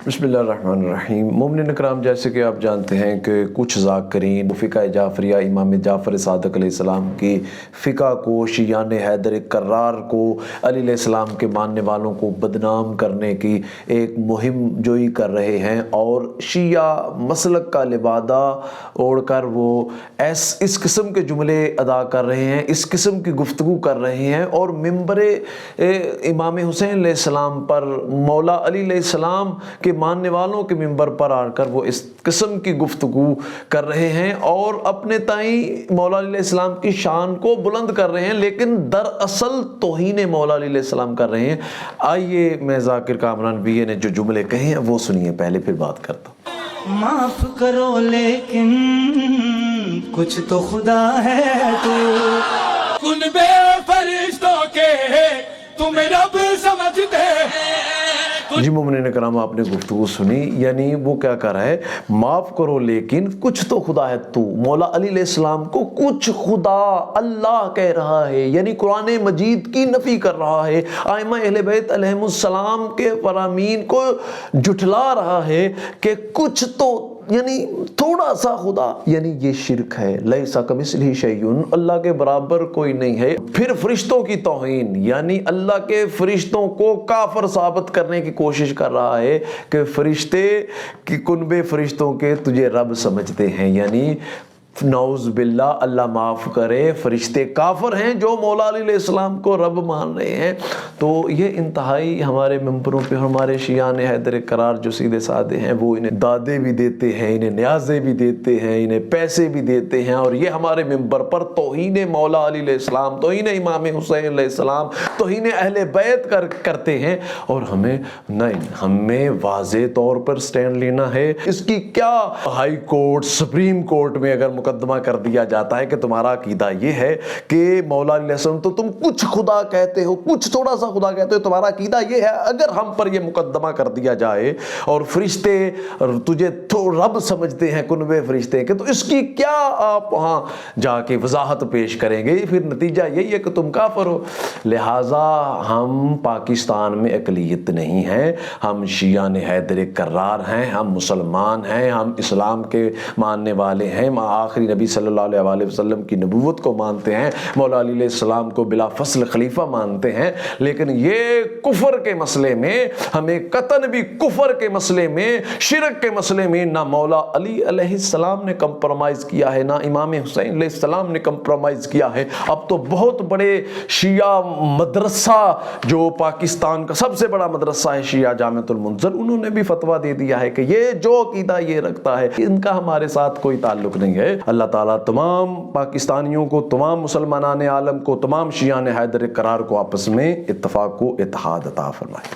बिस्मिल्लाहिर्रहमानिर्रहीम। मोमिनीन इकराम, जैसे कि आप जानते हैं कि कुछ ज़ाकिरीन फ़िक़्ह जाफ़रिया इमाम जाफ़र सादिक़ अलैहिस्सलाम की फ़िक़्ह को, शियान हैदर कर्रार को, अली अलैहिस्सलाम के मानने वालों को बदनाम करने की एक मुहिम जोई कर रहे हैं और शिया मसलक का लिबादा ओढ़कर वो इस किस्म के जुमले अदा कर रहे हैं, इस किस्म की गुफ्तगू कर रहे हैं और मिंबरे इमाम हुसैन अलैहिस्सलाम पर, मौला अली अलैहिस्सलाम के मानने वालों के मिंबर पर आकर वो इस किस्म की गुफ्तगू कर रहे हैं और अपने ताई मौला अली अलैहिस्सलाम की शान को बुलंद कर रहे हैं, लेकिन दरअसल तौहीन मौला अली अलैहिस्सलाम कर रहे हैं। आइए मैं ज़ाकिर कामरान BA ने जो जुमले कहे हैं वो सुनिए, पहले फिर बात करता हूँ। माफ करो लेकिन कुछ तो खुदा है तू, कुनबे फरिश्तों के तुम्हें रब समझते। जी मोमिनीन इकराम, आपने गुफ्तगू सुनी, यानी वो क्या कर रहा है, माफ़ करो लेकिन कुछ तो खुदा है तू। मौला अली अलैहिस्सलाम को कुछ खुदा अल्लाह कह रहा है, यानी कुरान मजीद की नफ़ी कर रहा है, आइमा अहले बैत अलैहिमुस्सलाम के फरामीन को जुठला रहा है कि कुछ तो, यानी थोड़ा सा खुदा, यानी ये शिरक है। लैसा कमिस्लिही शैउन, अल्लाह के बराबर कोई नहीं है। फिर फरिश्तों की तौहीन, यानी अल्लाह के फरिश्तों को काफिर साबित करने की कोशिश कर रहा है कि फरिश्ते कि कुनबे फरिश्तों के तुझे रब समझते हैं, यानी नौज़ बिल्लाह, अल्लाह माफ़ करे, फरिश्ते काफिर हैं जो मौला अली अलैहिस्सलाम को रब मान रहे हैं। तो ये इंतहाई हमारे मिंबरों पे हमारे शियान हैदर करार जो सीधे साधे हैं वो इन्हें दादे भी देते हैं, इन्हें न्याज़े भी देते हैं, इन्हें पैसे भी देते हैं और ये हमारे मिंबर पर तौहीन मौला अली अलैहिस्सलाम, तौहीन इमाम हुसैन अलैहिस्सलाम, तौहीन अहले बैत करते हैं। और हमें वाज़े तौर पर स्टैंड लेना है। इसकी क्या हाई कोर्ट, सुप्रीम कोर्ट में अगर मुकदमा कर दिया जाता है कि तुम्हारा अकीदा ये है कि मौला अली अलैहिस्सलाम तो तुम कुछ खुदा कहते हो, कुछ थोड़ा सा खुदा कहते हो, तुम्हारा अकीदा ये है, अगर हम पर ये मुकदमा कर दिया जाए और फरिश्ते तुझे तो रब समझते हैं, कुनबे फरिश्ते के, तो इसकी क्या आप वहाँ जाके वजाहत पेश करेंगे? फिर नतीजा यही है कि तुम काफिर हो। लिहाजा हम पाकिस्तान में अक़लियत नहीं है, हम शियान हैदर कर्रार हैं, हम मुसलमान हैं, हम इस्लाम के मानने वाले हैं, आखिरी नबी सल्लल्लाहु अलैहि वसल्लम की नबूवत को मानते हैं, मौला अली अलैहिस्सलाम को बिला फसल खलीफा मानते हैं। लेकिन ये कुफर के मसले में, हमें कतन भी कुफर के मसले में, शिरक के मसले में ना मौला अली अलैहिस्सलाम ने कंप्रोमाइज़ किया है, ना इमाम हुसैन अलैहिस्सलाम ने कंप्रोमाइज़ किया है। अब तो बहुत बड़े शिया मदरसा, जो पाकिस्तान का सबसे बड़ा मदरसा है शिया जामिअतुल मुनज़िर, उन्होंने भी फतवा दे दिया है कि ये जो अकीदा ये रखता है इनका हमारे साथ कोई ताल्लुक नहीं है। अल्लाह ताला तमाम पाकिस्तानियों को, तमाम मुसलमानान आलम को, तमाम शियान हैदर करार को आपस में इत्तफाक को इत्तेहाद अता फरमाए।